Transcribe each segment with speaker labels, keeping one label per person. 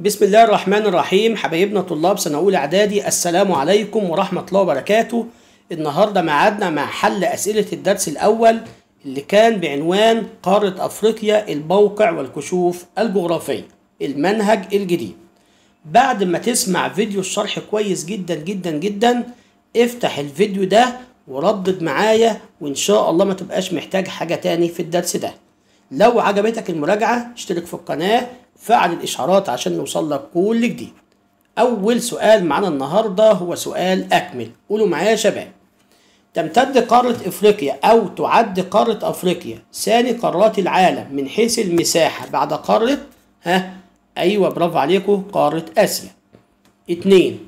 Speaker 1: بسم الله الرحمن الرحيم. حبايبنا طلاب سنة أولى إعدادي، السلام عليكم ورحمة الله وبركاته. النهاردة معادنا مع حل أسئلة الدرس الأول اللي كان بعنوان قارة أفريقيا، الموقع والكشوف الجغرافية، المنهج الجديد. بعد ما تسمع فيديو الشرح كويس جدا جدا جدا، افتح الفيديو ده وردد معايا، وإن شاء الله ما تبقاش محتاج حاجة تاني في الدرس ده. لو عجبتك المراجعة اشترك في القناة، فعل الإشعارات عشان يوصل لك كل جديد. أول سؤال معانا النهاردة هو سؤال أكمل. قولوا معايا يا شباب: تمتد قارة أفريقيا أو تعد قارة أفريقيا ثاني قارات العالم من حيث المساحة بعد قارة أيوة برافو عليكم، قارة آسيا. 2.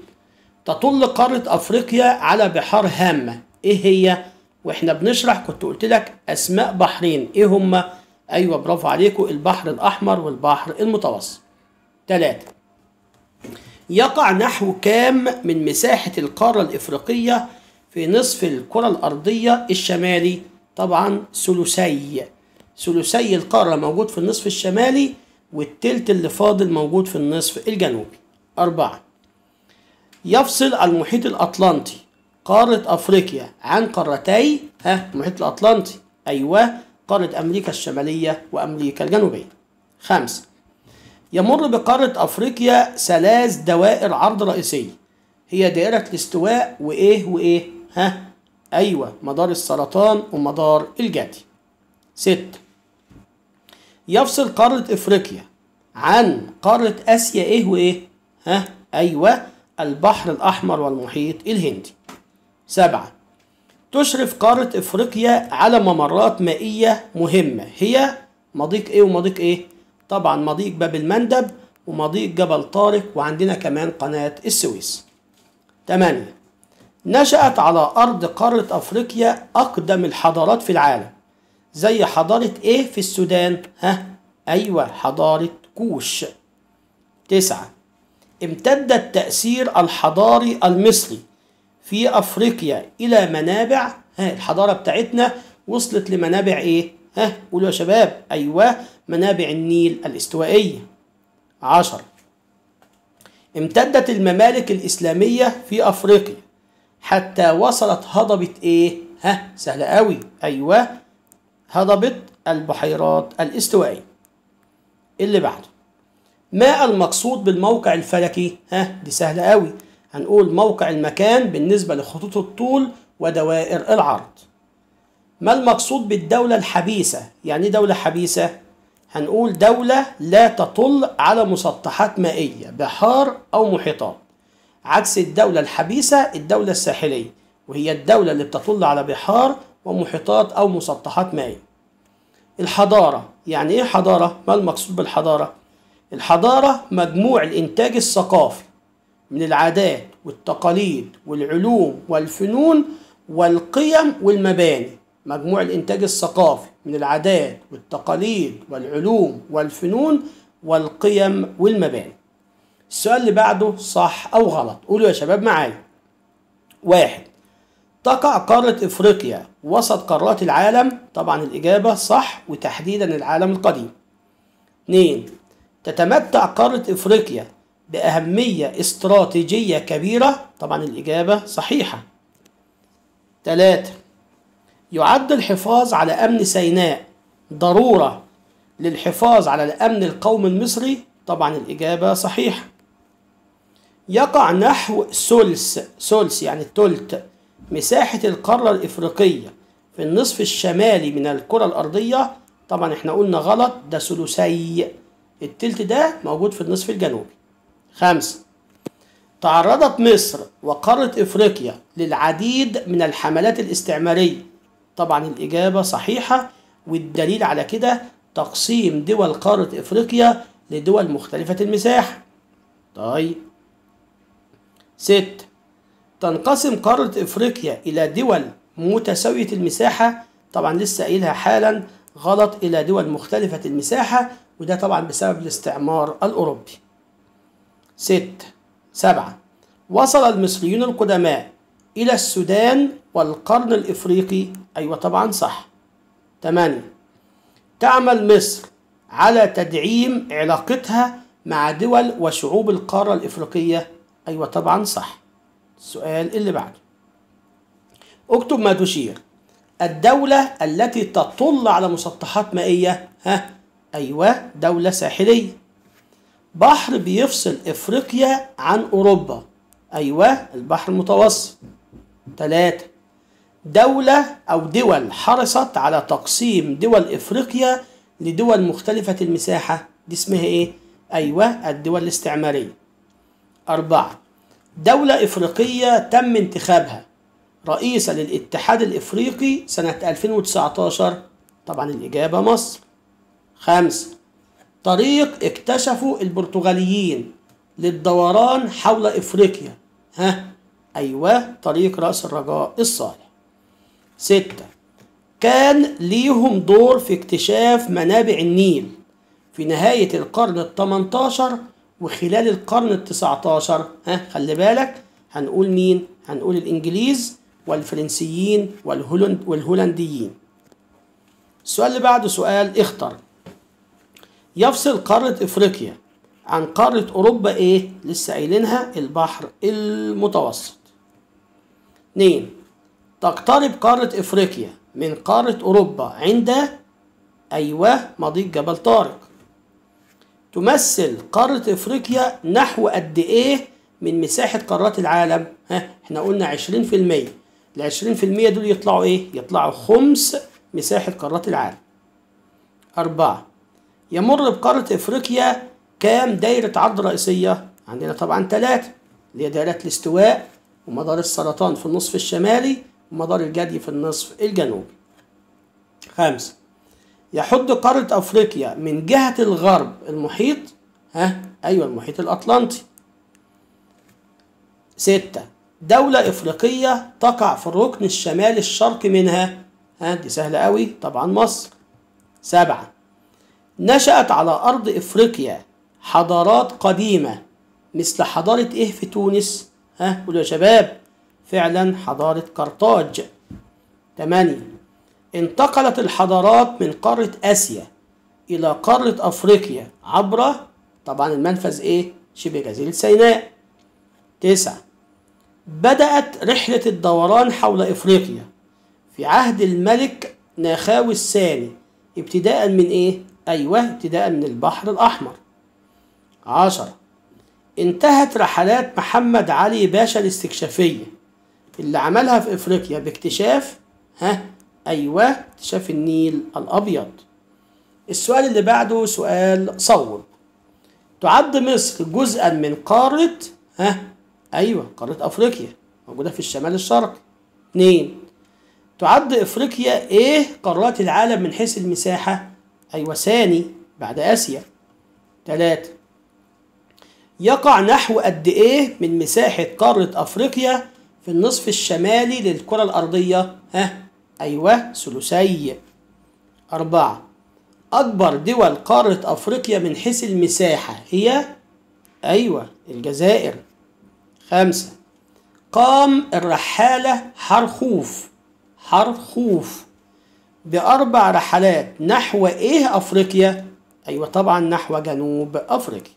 Speaker 1: تطل قارة أفريقيا على بحار هامة. إيه هي؟ وإحنا بنشرح كنت قلت لك أسماء بحرين، إيه هما؟ أيوة برافو عليكم، البحر الأحمر والبحر المتوسط. 3. يقع نحو كام من مساحة القارة الإفريقية في نصف الكرة الأرضية الشمالي؟ طبعا ثلثي القارة موجود في النصف الشمالي، والتلت اللي فاضل موجود في النصف الجنوبي. 4. يفصل المحيط الأطلنطي قارة أفريقيا عن قارتي المحيط الأطلنطي، أيوة، قارة أمريكا الشمالية وأمريكا الجنوبية. 5. يمر بقارة أفريقيا 3 دوائر عرض رئيسية، هي دائرة الاستواء وإيه أيوة، مدار السرطان ومدار الجدي. 6. يفصل قارة أفريقيا عن قارة آسيا وإيه أيوة، البحر الأحمر والمحيط الهندي. 7. تشرف قارة أفريقيا على ممرات مائية مهمة، هي مضيق ومضيق طبعا مضيق باب المندب ومضيق جبل طارق، وعندنا كمان قناة السويس. 8. نشأت على أرض قارة أفريقيا أقدم الحضارات في العالم، زي حضارة في السودان؟ أيوة، حضارة كوش. 9. امتد التأثير الحضاري المصري في أفريقيا إلى منابع، الحضارة بتاعتنا وصلت لمنابع قولوا يا شباب. أيوة، منابع النيل الاستوائية. 10. امتدت الممالك الإسلامية في أفريقيا حتى وصلت هضبة سهلة قوي، أيوة، هضبة البحيرات الاستوائية. اللي بعده: ما المقصود بالموقع الفلكي؟ دي سهلة قوي، هنقول موقع المكان بالنسبة لخطوط الطول ودوائر العرض. ما المقصود بالدولة الحبيسة؟ يعني دولة حبيسة؟ هنقول دولة لا تطل على مسطحات مائية، بحار أو محيطات، عكس الدولة الحبيسة الدولة الساحلية، وهي الدولة اللي بتطل على بحار ومحيطات أو مسطحات مائية. الحضارة، يعني إيه حضارة؟ ما المقصود بالحضارة؟ الحضارة مجموع الإنتاج الثقافي من العادات والتقاليد والعلوم والفنون والقيم والمباني، مجموع الإنتاج الثقافي من العادات والتقاليد والعلوم والفنون والقيم والمباني. السؤال اللي بعده صح أو غلط، قولوا يا شباب معايا. 1. تقع قارة أفريقيا وسط قارات العالم؟ طبعا الإجابة صح، وتحديدا العالم القديم. 2. تتمتع قارة أفريقيا بأهمية استراتيجية كبيرة؟ طبعا الإجابة صحيحة. 3. يعد الحفاظ على أمن سيناء ضرورة للحفاظ على الأمن القومي المصري؟ طبعا الإجابة صحيحة. يقع نحو ثلث يعني الثلث مساحة القارة الإفريقية في النصف الشمالي من الكرة الأرضية؟ طبعا احنا قلنا غلط، ده ثلثي، التلت ده موجود في النصف الجنوبي. 5. تعرضت مصر وقارة أفريقيا للعديد من الحملات الاستعمارية؟ طبعا الإجابة صحيحة، والدليل على كده تقسيم دول قارة أفريقيا لدول مختلفة المساحة. طيب. 6. تنقسم قارة أفريقيا إلى دول متساوية المساحة؟ طبعا لسه قايلها حالا، غلط، إلى دول مختلفة المساحة، وده طبعا بسبب الاستعمار الأوروبي. 7. وصل المصريون القدماء إلى السودان والقرن الإفريقي؟ أيوة طبعا صح. 8. تعمل مصر على تدعيم علاقتها مع دول وشعوب القارة الإفريقية؟ أيوة طبعا صح. السؤال اللي بعده، اكتب ما تشير. الدولة التي تطل على مسطحات مائية؟ أيوة دولة ساحلية. بحر بيفصل إفريقيا عن أوروبا؟ أيوة البحر المتوسط. 3. دولة أو دول حرصت على تقسيم دول إفريقيا لدول مختلفة المساحة، دي اسمها إيه؟ أيوة الدول الاستعمارية. 4. دولة إفريقية تم انتخابها رئيسا للاتحاد الإفريقي سنة 2019؟ طبعا الإجابة مصر. 5. طريق اكتشفه البرتغاليين للدوران حول إفريقيا؟ أيوة طريق رأس الرجاء الصالح. 6. كان ليهم دور في اكتشاف منابع النيل في نهاية القرن ال18 وخلال القرن ال19؟ خلي بالك، هنقول مين؟ هنقول الإنجليز والفرنسيين والهولنديين. السؤال اللي بعده سؤال اختر. يفصل قارة إفريقيا عن قارة أوروبا إيه؟ لسه قايلينها، البحر المتوسط. 2. تقترب قارة إفريقيا من قارة أوروبا عند أيوة مضيق جبل طارق. تمثل قارة إفريقيا نحو قد إيه من مساحة قارات العالم؟ إحنا قلنا 20%. ال20% دول يطلعوا إيه؟ يطلعوا خمس مساحة قارات العالم. 4. يمر بقارة إفريقيا كام دايرة عرض رئيسية؟ عندنا طبعا 3، اللي هي دائرة الاستواء ومدار السرطان في النصف الشمالي ومدار الجدي في النصف الجنوبي. 5. يحد قارة أفريقيا من جهة الغرب المحيط؟ أيوة المحيط الأطلنطي. 6. دولة إفريقية تقع في الركن الشمالي الشرقي منها؟ دي سهلة قوي، طبعا مصر. 7. نشأت على أرض إفريقيا حضارات قديمة مثل حضارة إيه في تونس؟ قولوا يا شباب. فعلا حضارة قرطاج. 8. انتقلت الحضارات من قارة آسيا إلى قارة أفريقيا عبر طبعا المنفذ إيه؟ شبه جزيرة سيناء. 9. بدأت رحلة الدوران حول إفريقيا في عهد الملك نخاوي الثاني ابتداء من إيه؟ أيوة ابتداء من البحر الأحمر. 10. انتهت رحلات محمد علي باشا الاستكشافية اللي عملها في إفريقيا باكتشاف أيوة اكتشاف النيل الأبيض. السؤال اللي بعده سؤال صوب. تعد مصر جزءا من قارة أيوة قارة أفريقيا موجودة في الشمال الشرقي. 2. تعد إفريقيا إيه قارات العالم من حيث المساحة؟ أيوة ثاني بعد آسيا. 3. يقع نحو قد إيه من مساحة قارة أفريقيا في النصف الشمالي للكرة الأرضية؟ أيوة ثلثي. 4. أكبر دول قارة أفريقيا من حيث المساحة هي أيوة الجزائر. 5. قام الرحالة حرخوف ب4 رحلات نحو إيه أفريقيا؟ أيوة طبعا نحو جنوب أفريقيا.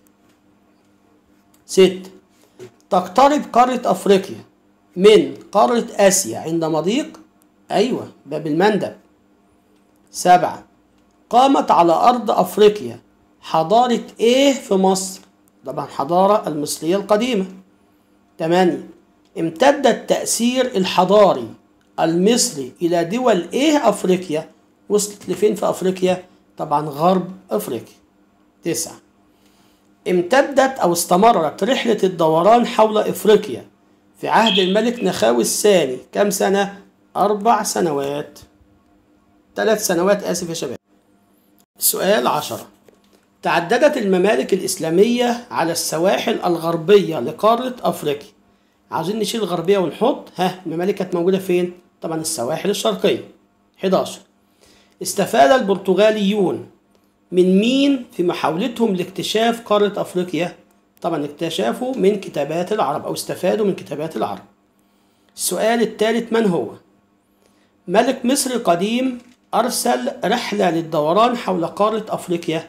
Speaker 1: 6. تقترب قارة أفريقيا من قارة آسيا عند مضيق أيوة باب المندب. 7. قامت على أرض أفريقيا حضارة إيه في مصر؟ طبعا حضارة المصرية القديمة. 8. امتد التأثير الحضاري المصري إلى دول إيه أفريقيا؟ وصلت لفين في أفريقيا؟ طبعا غرب أفريقيا. 9. امتدت أو استمرت رحلة الدوران حول إفريقيا في عهد الملك نخاوي الثاني كم سنة؟ 4 سنوات. 3 سنوات آسف يا شباب. سؤال 10. تعددت الممالك الإسلامية على السواحل الغربية لقارة أفريقيا. عاوزين نشيل الغربية ونحط الممالك كانت موجودة فين؟ طبعا السواحل الشرقية. 11. استفاد البرتغاليون من مين في محاولتهم لاكتشاف قارة أفريقيا؟ طبعا اكتشفوا من كتابات العرب أو استفادوا من كتابات العرب. السؤال الثالث من هو؟ ملك مصر قديم أرسل رحلة للدوران حول قارة أفريقيا.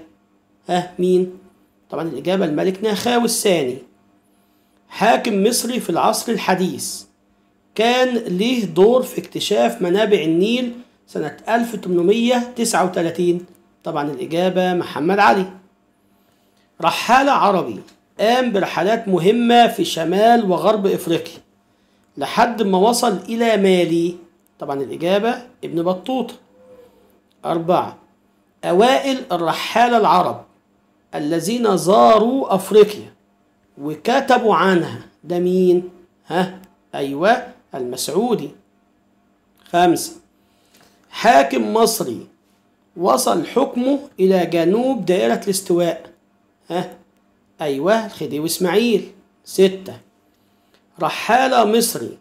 Speaker 1: مين؟ طبعا الإجابة الملك نخاوي الثاني. حاكم مصري في العصر الحديث كان ليه دور في اكتشاف منابع النيل سنة 1839. طبعا الإجابة محمد علي. رحالة عربي قام برحلات مهمة في شمال وغرب إفريقيا لحد ما وصل إلى مالي. طبعا الإجابة ابن بطوطة. 4. أوائل الرحالة العرب الذين زاروا أفريقيا وكتبوا عنها ده مين؟ أيوة المسعودي. 5. حاكم مصري وصل حكمه إلى جنوب دائرة الاستواء. أيوة الخديوي إسماعيل. 6. رحالة مصري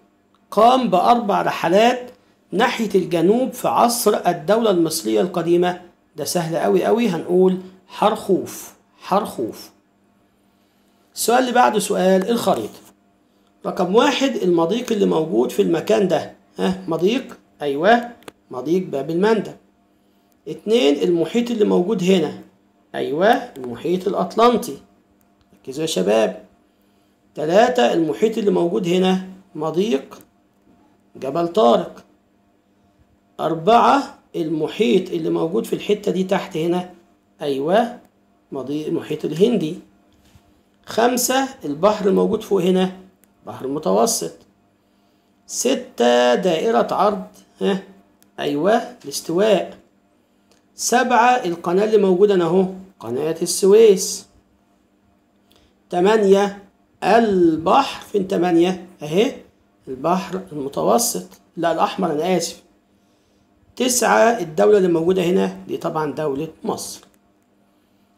Speaker 1: قام ب4 رحلات ناحية الجنوب في عصر الدولة المصرية القديمة. ده سهل أوي أوي، هنقول حرخوف. حرخوف. السؤال اللي بعده سؤال الخريطة. رقم 1 المضيق اللي موجود في المكان ده. مضيق، أيوة مضيق باب المندب. 2 المحيط اللي موجود هنا. أيوة المحيط الأطلنطي. ركزوا يا شباب. 3 المحيط اللي موجود هنا مضيق جبل طارق. 4 المحيط اللي موجود في الحتة دي تحت هنا. أيوة مضيق المحيط الهندي. 5 البحر الموجود فوق هنا بحر المتوسط. 6 دائرة عرض أيوة الاستواء. 7 القناة اللي موجودة هنا أهو قناة السويس. 8 البحر فين 8 أهي البحر المتوسط، لا الأحمر أنا آسف. 9 الدولة اللي موجودة هنا دي طبعا دولة مصر.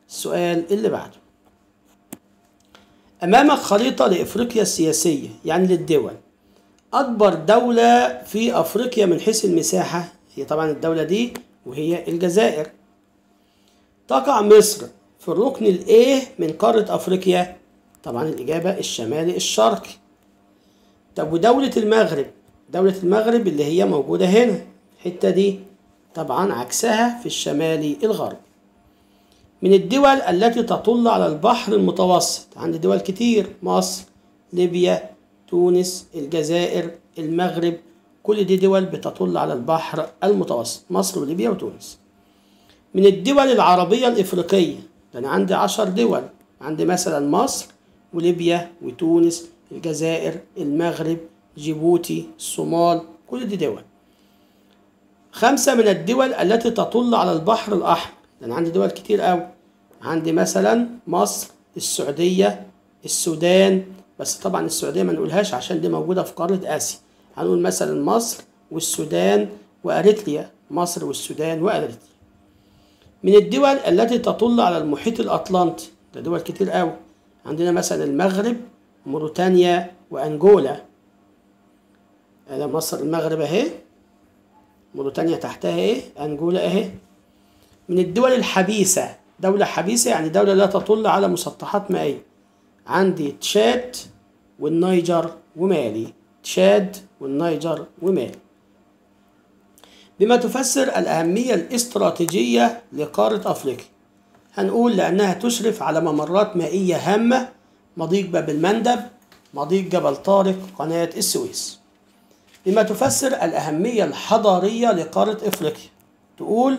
Speaker 1: السؤال اللي بعده. أمامك خريطة لإفريقيا السياسية يعني للدول. أكبر دولة في أفريقيا من حيث المساحة هي طبعا الدولة دي وهي الجزائر. تقع مصر في الركن الإيه من قارة أفريقيا؟ طبعا الإجابة الشمالي الشرقي. طب ودولة المغرب؟ دولة المغرب اللي هي موجودة هنا الحتة دي طبعا عكسها في الشمالي الغربي. من الدول التي تطل على البحر المتوسط عندي دول كتير، مصر، ليبيا، تونس، الجزائر، المغرب، كل دي دول بتطل على البحر المتوسط، مصر وليبيا وتونس. من الدول العربية الإفريقية أنا عندي 10 دول، عندي مثلا مصر وليبيا وتونس، الجزائر، المغرب، جيبوتي، الصومال، كل دي دول. 5 من الدول التي تطل على البحر الأحمر، أنا عندي دول كتير أوي، عندي مثلا مصر، السعودية، السودان، بس طبعا السعودية ما نقولهاش عشان دي موجودة في قارة آسيا، هنقول مثلا مصر والسودان وأريتريا، مصر والسودان وأريتريا. من الدول التي تطل على المحيط الأطلنطي ده دول كتير أوي، عندنا مثلا المغرب، موريتانيا، وأنجولا. هذا مصر المغرب أهي، موريتانيا تحتها اهي، أنجولا اهي. من الدول الحبيسة، دولة حبيسة يعني دولة لا تطل على مسطحات مائية، عندي تشاد والنيجر ومالي. تشاد والنيجر ومالي. بما تفسر الأهمية الاستراتيجية لقارة أفريقيا؟ هنقول لأنها تشرف على ممرات مائية هامة، مضيق باب المندب، مضيق جبل طارق، قناة السويس. بما تفسر الأهمية الحضارية لقارة إفريقيا؟ تقول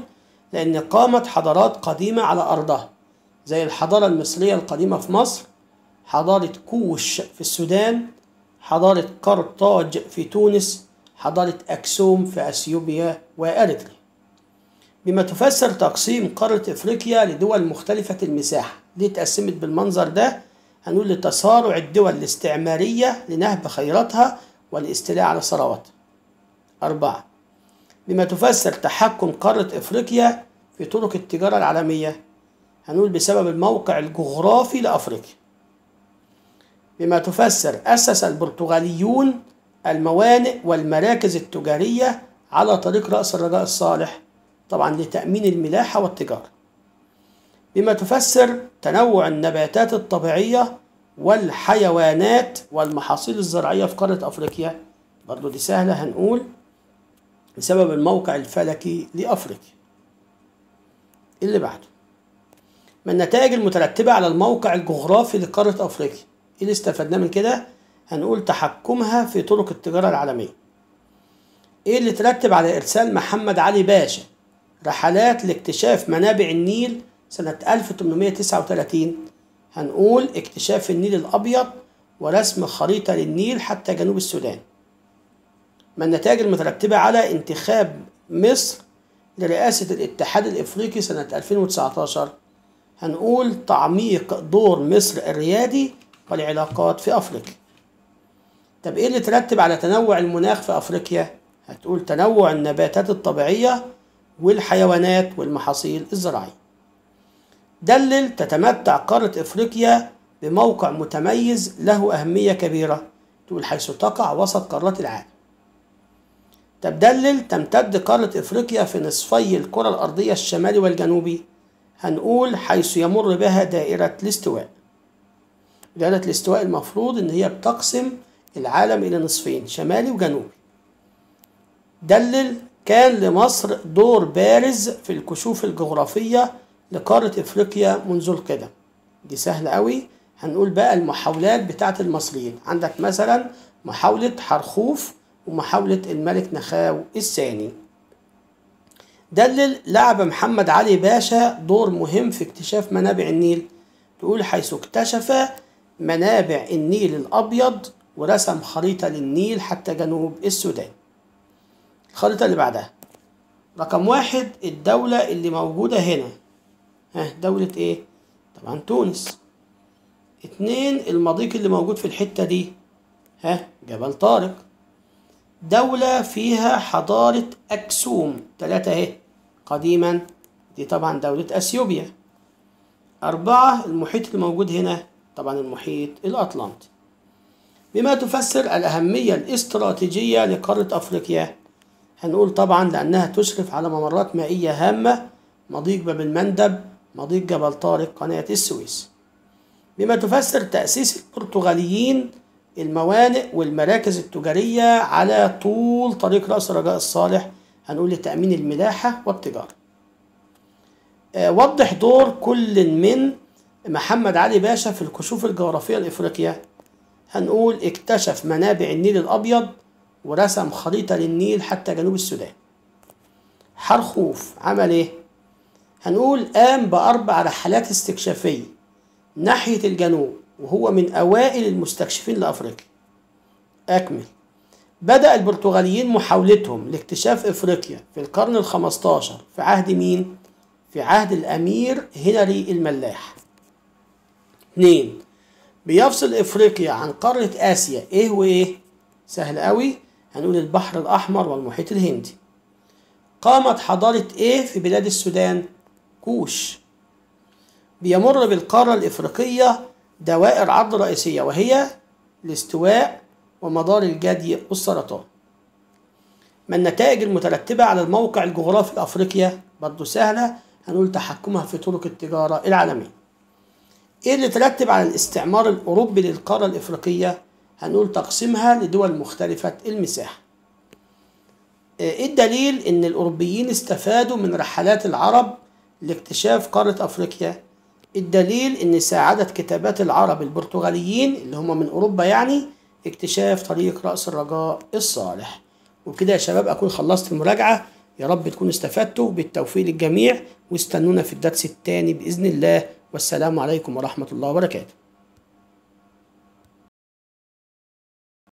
Speaker 1: لأن قامت حضارات قديمة على أرضها زي الحضارة المصرية القديمة في مصر، حضارة كوش في السودان، حضارة قرطاج في تونس، حضارة أكسوم في أثيوبيا وأريتريا. بما تفسر تقسيم قارة إفريقيا لدول مختلفة المساحة، ليه اتقسمت بالمنظر ده؟ هنقول لتسارع الدول الاستعمارية لنهب خيراتها والاستيلاء على ثرواتها. 4. بما تفسر تحكم قارة إفريقيا في طرق التجارة العالمية؟ هنقول بسبب الموقع الجغرافي لأفريقيا. بما تفسر أسس البرتغاليون الموانئ والمراكز التجارية على طريق رأس الرجاء الصالح؟ طبعا لتأمين الملاحة والتجارة. بما تفسر تنوع النباتات الطبيعية والحيوانات والمحاصيل الزراعية في قارة أفريقيا؟ برضو دي سهلة، هنقول بسبب الموقع الفلكي لأفريقيا. اللي بعده ما النتائج المترتبة على الموقع الجغرافي لقارة أفريقيا؟ إيه اللي استفدناه من كده؟ هنقول تحكمها في طرق التجارة العالمية. إيه اللي ترتب على إرسال محمد علي باشا رحلات لاكتشاف منابع النيل سنة 1839؟ هنقول اكتشاف النيل الأبيض ورسم خريطة للنيل حتى جنوب السودان. ما النتائج المترتبة على انتخاب مصر لرئاسة الاتحاد الإفريقي سنة 2019؟ هنقول تعميق دور مصر الريادي والعلاقات في أفريقيا. طب إيه اللي ترتب على تنوع المناخ في أفريقيا؟ هتقول تنوع النباتات الطبيعية والحيوانات والمحاصيل الزراعية. دلل تتمتع قارة أفريقيا بموقع متميز له أهمية كبيرة، تقول حيث تقع وسط قارات العالم. طب دلل تمتد قارة أفريقيا في نصفي الكرة الأرضية الشمالي والجنوبي، هنقول حيث يمر بها دائرة الاستواء. دائرة الاستواء المفروض إن هي بتقسم العالم إلى نصفين، شمالي وجنوبي. دلل كان لمصر دور بارز في الكشوف الجغرافية لقارة أفريقيا منذ القدم. دي سهلة قوي. هنقول بقى المحاولات بتاعة المصريين، عندك مثلا محاولة حرخوف ومحاولة الملك نخاو الثاني. دلل لعب محمد علي باشا دور مهم في اكتشاف منابع النيل، تقول حيث اكتشف منابع النيل الأبيض ورسم خريطة للنيل حتى جنوب السودان. الخريطة اللي بعدها رقم 1 الدولة اللي موجودة هنا، دولة ايه؟ طبعا تونس. 2 المضيق اللي موجود في الحتة دي، جبل طارق. دولة فيها حضارة أكسوم. 3 اهي قديما، دي طبعا دولة أثيوبيا. 4 المحيط اللي موجود هنا، طبعا المحيط الأطلنطي. بما تفسر الأهمية الاستراتيجية لقارة أفريقيا؟ هنقول طبعا لأنها تشرف على ممرات مائية هامة، مضيق باب المندب، مضيق جبل طارق، قناة السويس. بما تفسر تأسيس البرتغاليين الموانئ والمراكز التجارية على طول طريق رأس رجاء الصالح؟ هنقول لتأمين الملاحة والتجارة. وضح دور كل من محمد علي باشا في الكشوف الجغرافية لإفريقيا؟ هنقول اكتشف منابع النيل الأبيض ورسم خريطة للنيل حتى جنوب السودان. حرخوف عمل ايه؟ هنقول قام ب4 رحلات استكشافية ناحية الجنوب، وهو من أوائل المستكشفين لأفريقيا. أكمل. بدأ البرتغاليين محاولتهم لاكتشاف أفريقيا في القرن ال15 في عهد مين؟ في عهد الأمير هنري الملاح. 2 بيفصل أفريقيا عن قارة آسيا إيه وإيه؟ سهل قوي، هنقول البحر الأحمر والمحيط الهندي. قامت حضارة إيه في بلاد السودان؟ كوش. بيمر بالقارة الإفريقية دوائر عرض رئيسية، وهي الاستواء ومدار الجدي والسرطان. ما النتائج المترتبة على الموقع الجغرافي لأفريقيا؟ برضو سهلة، هنقول تحكمها في طرق التجارة العالمية. إيه اللي ترتب على الاستعمار الأوروبي للقارة الإفريقية؟ هنقول تقسيمها لدول مختلفة المساحة. إيه الدليل إن الأوروبيين استفادوا من رحلات العرب لاكتشاف قارة أفريقيا؟ الدليل إن ساعدت كتابات العرب البرتغاليين اللي هم من أوروبا يعني اكتشاف طريق رأس الرجاء الصالح. وبكده يا شباب أكون خلصت المراجعة، يا رب تكونوا استفدتوا. بالتوفيق للجميع، واستنونا في الدرس الثاني بإذن الله، والسلام عليكم ورحمة الله وبركاته.